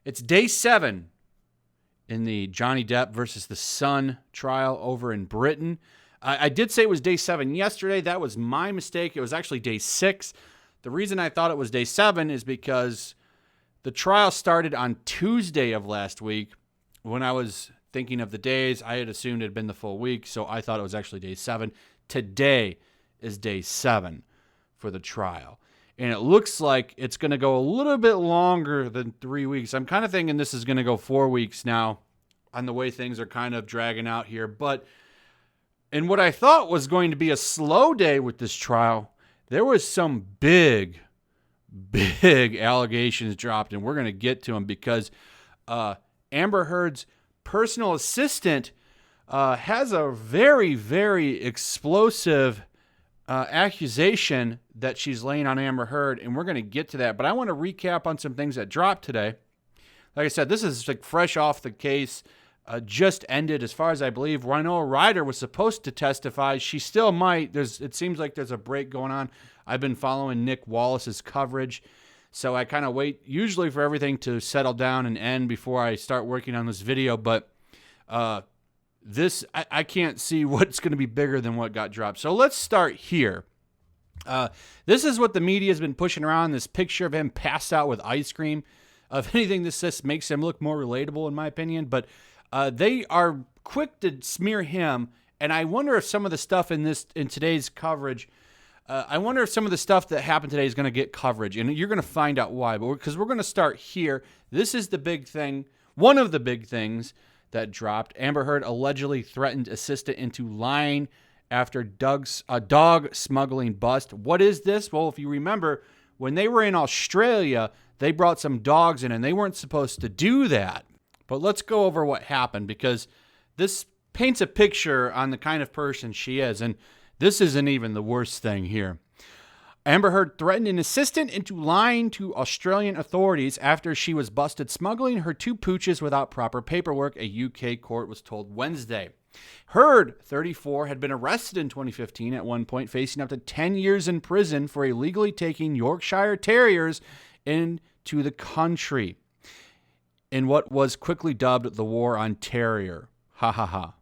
It's day 7 in the Johnny Depp versus the Sun trial over in Britain. I did say it was day 7 yesterday. That was my mistake. It was actually day 6. The reason I thought it was day 7 is because the trial started on Tuesday of last week. When I was thinking of the days, I had assumed it had been the full week, so I thought it was actually day 7. Today is day 7 for the trial. And it looks like it's going to go a little bit longer than 3 weeks. I'm kind of thinking this is going to go 4 weeks now on the way things are kind of dragging out here. But in what I thought was going to be a slow day with this trial, there was some big allegations dropped, and we're going to get to them because Amber Heard's personal assistant has a very, very explosive accusation that she's laying on Amber Heard, and we're going to get to that. But I want to recap on some things that dropped today. Like I said, this is like fresh off the case. Just ended, as far as I believe. Winona Ryder was supposed to testify. She still might. It seems like there's a break going on. I've been following Nick Wallace's coverage, so I kind of wait usually for everything to settle down and end before I start working on this video. But this, I can't see what's going to be bigger than what got dropped. So let's start here. This is what the media has been pushing around, this picture of him passed out with ice cream. If anything, this just makes him look more relatable, in my opinion. But they are quick to smear him, and I wonder if some of the stuff in today's coverage, I wonder if some of the stuff that happened today is going to get coverage, and you're going to find out why. But because we're going to start here, this is the big thing, one of the big things that dropped. Amber Heard allegedly threatened assistant into lying after a dog smuggling bust. What is this? Well, if you remember, when they were in Australia, they brought some dogs in, and they weren't supposed to do that. But let's go over what happened, because this paints a picture on the kind of person she is, and this isn't even the worst thing here. Amber Heard threatened an assistant into lying to Australian authorities after she was busted smuggling her 2 pooches without proper paperwork, a UK court was told Wednesday. Heard, 34, had been arrested in 2015 at one point, facing up to 10 years in prison for illegally taking Yorkshire Terriers into the country in what was quickly dubbed the War on Terrier. Ha ha ha.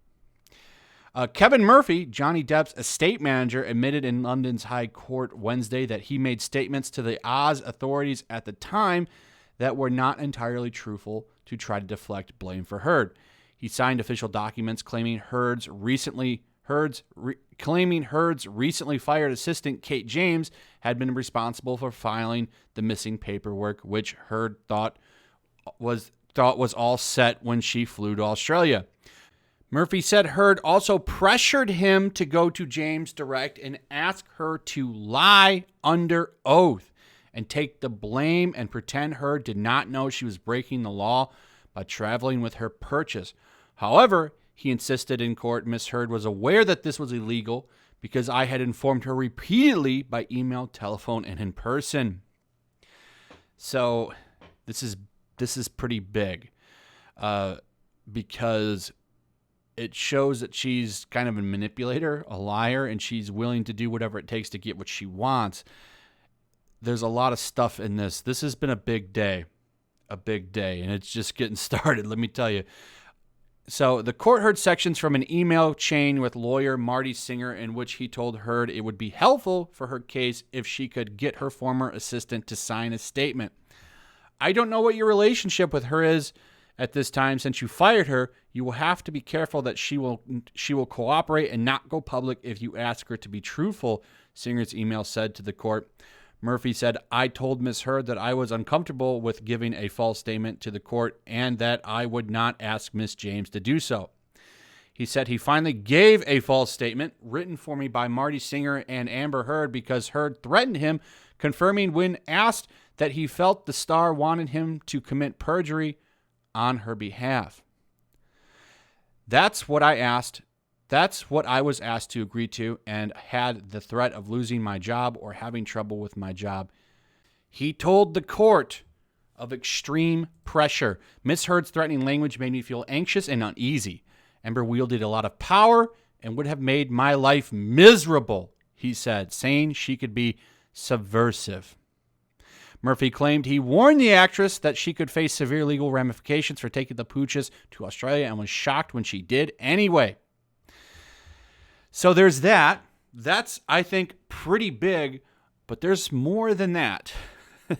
Kevin Murphy, Johnny Depp's estate manager, admitted in London's High Court Wednesday that he made statements to the Oz authorities at the time that were not entirely truthful to try to deflect blame for Heard. He signed official documents claiming Heard's recently fired assistant Kate James had been responsible for filing the missing paperwork, which Heard thought was all set when she flew to Australia. Murphy said Heard also pressured him to go to James direct and ask her to lie under oath and take the blame and pretend Heard did not know she was breaking the law by traveling with her purchase. However, he insisted in court Miss Heard was aware that this was illegal because I had informed her repeatedly by email, telephone, and in person. So this is pretty big because it shows that she's kind of a manipulator, a liar, and she's willing to do whatever it takes to get what she wants. There's a lot of stuff in this. This has been a big day, and it's just getting started, let me tell you. So the court heard sections from an email chain with lawyer Marty Singer in which he told Heard it would be helpful for her case if she could get her former assistant to sign a statement. I don't know what your relationship with her is at this time. Since you fired her, you will have to be careful that she will cooperate and not go public if you ask her to be truthful, Singer's email said to the court. Murphy said, I told Ms. Heard that I was uncomfortable with giving a false statement to the court and that I would not ask Ms. James to do so. He said he finally gave a false statement written for me by Marty Singer and Amber Heard because Heard threatened him, confirming when asked that he felt the star wanted him to commit perjury on her behalf. That's what I asked. That's what I was asked to agree to and had the threat of losing my job or having trouble with my job. He told the court of extreme pressure. Miss Heard's threatening language made me feel anxious and uneasy. Amber wielded a lot of power and would have made my life miserable, he said, saying she could be subversive. Murphy claimed he warned the actress that she could face severe legal ramifications for taking the pooches to Australia and was shocked when she did anyway. So there's that. That's, I think, pretty big, but there's more than that.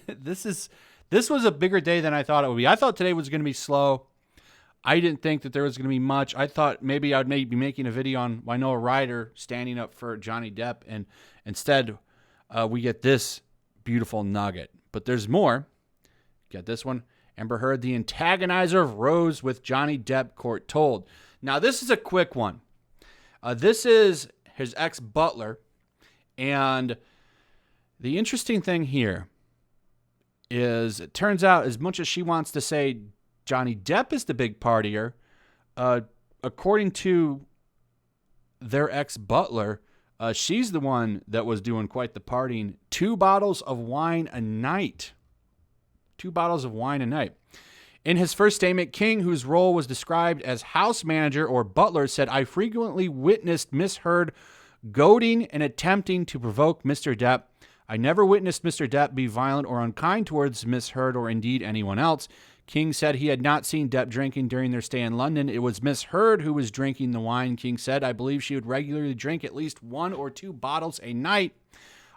This was a bigger day than I thought it would be. I thought today was going to be slow. I didn't think that there was going to be much. I thought maybe I'd be making a video on Winona Ryder standing up for Johnny Depp, and instead we get this beautiful nugget. But there's more. Get this one. Amber Heard, the antagonizer of Rose with Johnny Depp, court told. Now, this is a quick one. This is his ex-butler, and the interesting thing here is it turns out as much as she wants to say Johnny Depp is the big partier, according to their ex-butler, she's the one that was doing quite the partying. 2 bottles of wine a night. 2 bottles of wine a night. In his first statement, King, whose role was described as house manager or butler, said, "I frequently witnessed Miss Heard goading and attempting to provoke Mr. Depp. I never witnessed Mr. Depp be violent or unkind towards Miss Heard or indeed anyone else." King said he had not seen Depp drinking during their stay in London. It was Miss Heard who was drinking the wine, King said. "I believe she would regularly drink at least 1 or 2 bottles a night.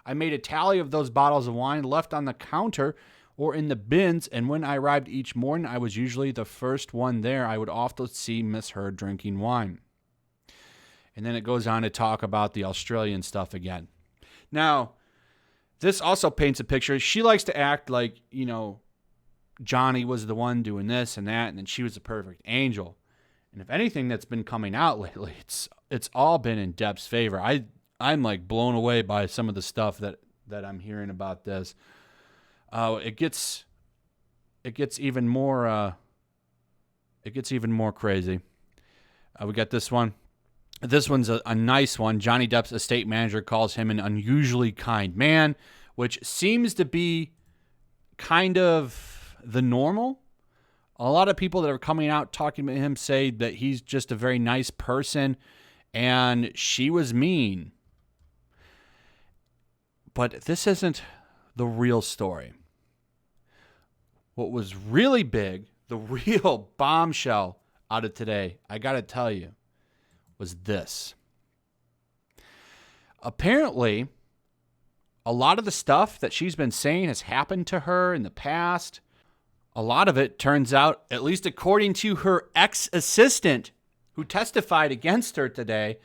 I made a tally of those bottles of wine left on the counter or in the bins, and when I arrived each morning, I was usually the first one there. I would often see Miss Heard drinking wine." And then it goes on to talk about the Australian stuff again. Now, this also paints a picture. She likes to act like, Johnny was the one doing this and that, and then she was the perfect angel. And if anything that's been coming out lately, it's all been in Depp's favor. I'm like blown away by some of the stuff that I'm hearing about this. It gets even more crazy. We got this one. This one's a nice one. Johnny Depp's estate manager calls him an unusually kind man, which seems to be kind of the normal. A lot of people that are coming out talking about him say that he's just a very nice person and she was mean. But this isn't the real story. What was really big, the real bombshell out of today, I got to tell you, was this. Apparently, a lot of the stuff that she's been saying has happened to her in the past. A lot of it turns out, at least according to her ex-assistant who testified against her today,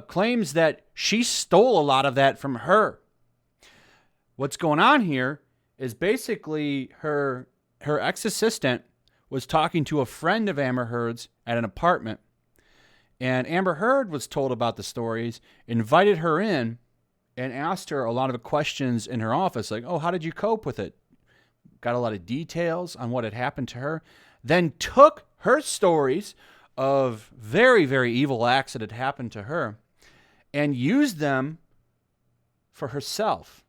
claims that she stole a lot of that from her. What's going on here is basically her ex-assistant was talking to a friend of Amber Heard's at an apartment. And Amber Heard was told about the stories, invited her in, and asked her a lot of questions in her office, like, oh, how did you cope with it? Got a lot of details on what had happened to her. Then took her stories of very, very evil acts that had happened to her and used them for herself.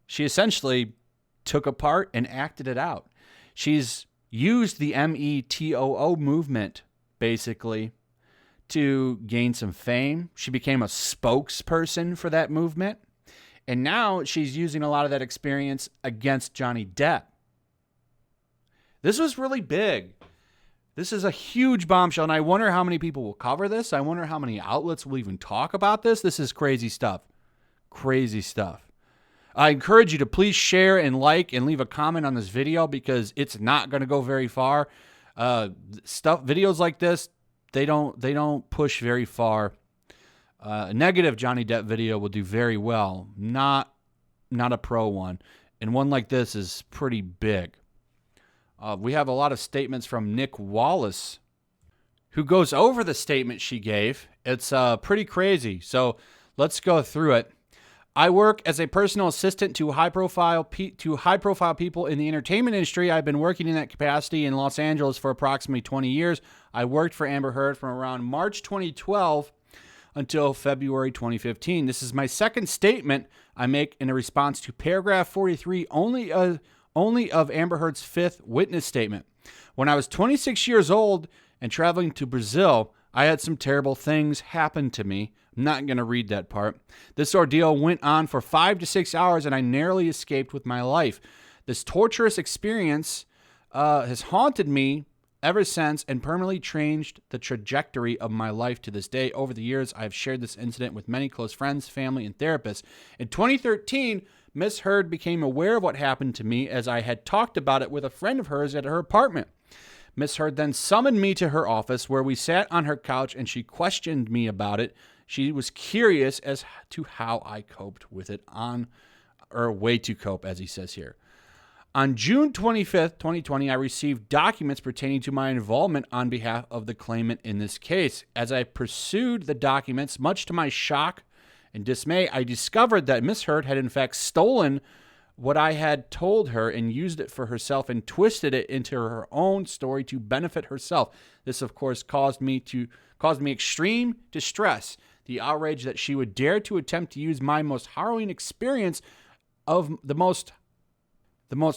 She essentially took apart and acted it out. She's used the METOO movement, basically, to gain some fame. She became a spokesperson for that movement. And now she's using a lot of that experience against Johnny Depp. This was really big. This is a huge bombshell, and I wonder how many people will cover this. I wonder how many outlets will even talk about this. This is crazy stuff. Crazy stuff. I encourage you to please share and like and leave a comment on this video because it's not going to go very far. Videos like this, they don't push very far. A negative Johnny Depp video will do very well, not a pro one. And one like this is pretty big. We have a lot of statements from Nick Wallace, who goes over the statement she gave. It's pretty crazy. So let's go through it. I work as a personal assistant to high-profile people in the entertainment industry. I've been working in that capacity in Los Angeles for approximately 20 years. I worked for Amber Heard from around March 2012 until February 2015. This is my second statement I make in a response to paragraph 43 only of Amber Heard's fifth witness statement. When I was 26 years old and traveling to Brazil, I had some terrible things happen to me. I'm not going to read that part. This ordeal went on for 5 to 6 hours, and I narrowly escaped with my life. This torturous experience has haunted me ever since and permanently changed the trajectory of my life to this day. Over the years, I have shared this incident with many close friends, family, and therapists. In 2013, Miss Heard became aware of what happened to me as I had talked about it with a friend of hers at her apartment. Miss Heard then summoned me to her office where we sat on her couch and she questioned me about it. She was curious as to how I coped with it or way to cope, as he says here. On June 25th, 2020, I received documents pertaining to my involvement on behalf of the claimant in this case. As I pursued the documents, much to my shock and dismay, I discovered that Miss Heard had in fact stolen what I had told her and used it for herself and twisted it into her own story to benefit herself. This, of course, caused me extreme distress. The outrage that she would dare to attempt to use my most harrowing experience of the most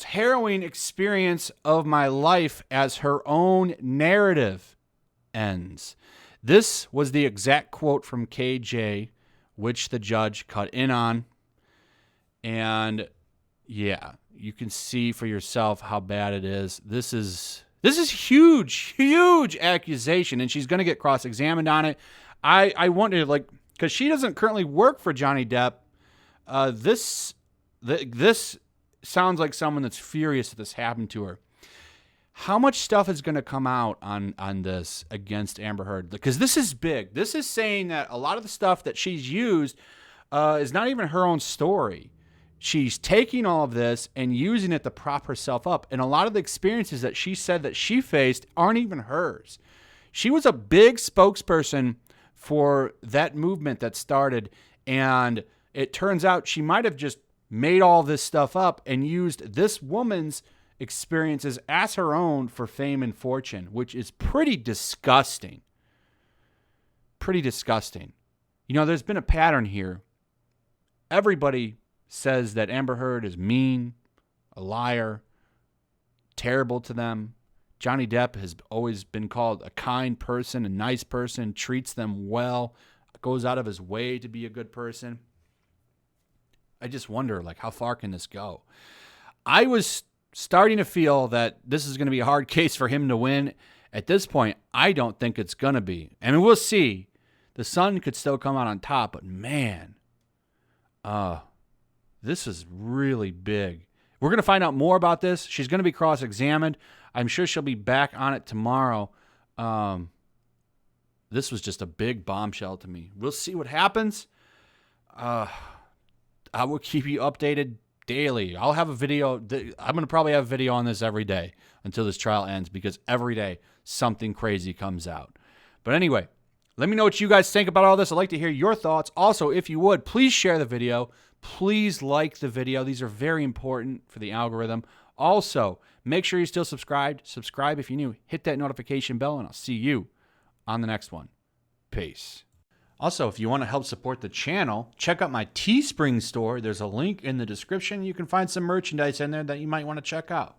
harrowing experience of my life as her own narrative ends. This was the exact quote from KJ, which the judge cut in on. And yeah, you can see for yourself how bad it is. This is huge accusation, and she's going to get cross-examined on it. I wonder, because she doesn't currently work for Johnny Depp. This sounds like someone that's furious that this happened to her. How much stuff is going to come out on this against Amber Heard? Because this is big. This is saying that a lot of the stuff that she's used is not even her own story. She's taking all of this and using it to prop herself up. And a lot of the experiences that she said that she faced aren't even hers. She was a big spokesperson for that movement that started. And it turns out she might have just made all this stuff up and used this woman's experiences as her own for fame and fortune, which is pretty disgusting. Pretty disgusting. You know, there's been a pattern here. Everybody says that Amber Heard is mean, a liar, terrible to them. Johnny Depp has always been called a kind person, a nice person, treats them well, goes out of his way to be a good person. I just wonder, how far can this go? I was starting to feel that this is going to be a hard case for him to win. At this point, I don't think it's going to be. I mean, we'll see. The sun could still come out on top, but man, this is really big. We're going to find out more about this. She's going to be cross-examined. I'm sure she'll be back on it tomorrow. This was just a big bombshell to me. We'll see what happens. I will keep you updated daily. I'll have a video. I'm going to probably have a video on this every day until this trial ends, because every day something crazy comes out. But anyway, let me know what you guys think about all this. I'd like to hear your thoughts. Also, if you would, please share the video. Please like the video. These are very important for the algorithm. Also, make sure you're still subscribed. Subscribe if you're new. Hit that notification bell, and I'll see you on the next one. Peace. Also, if you want to help support the channel, check out my Teespring store. There's a link in the description. You can find some merchandise in there that you might want to check out.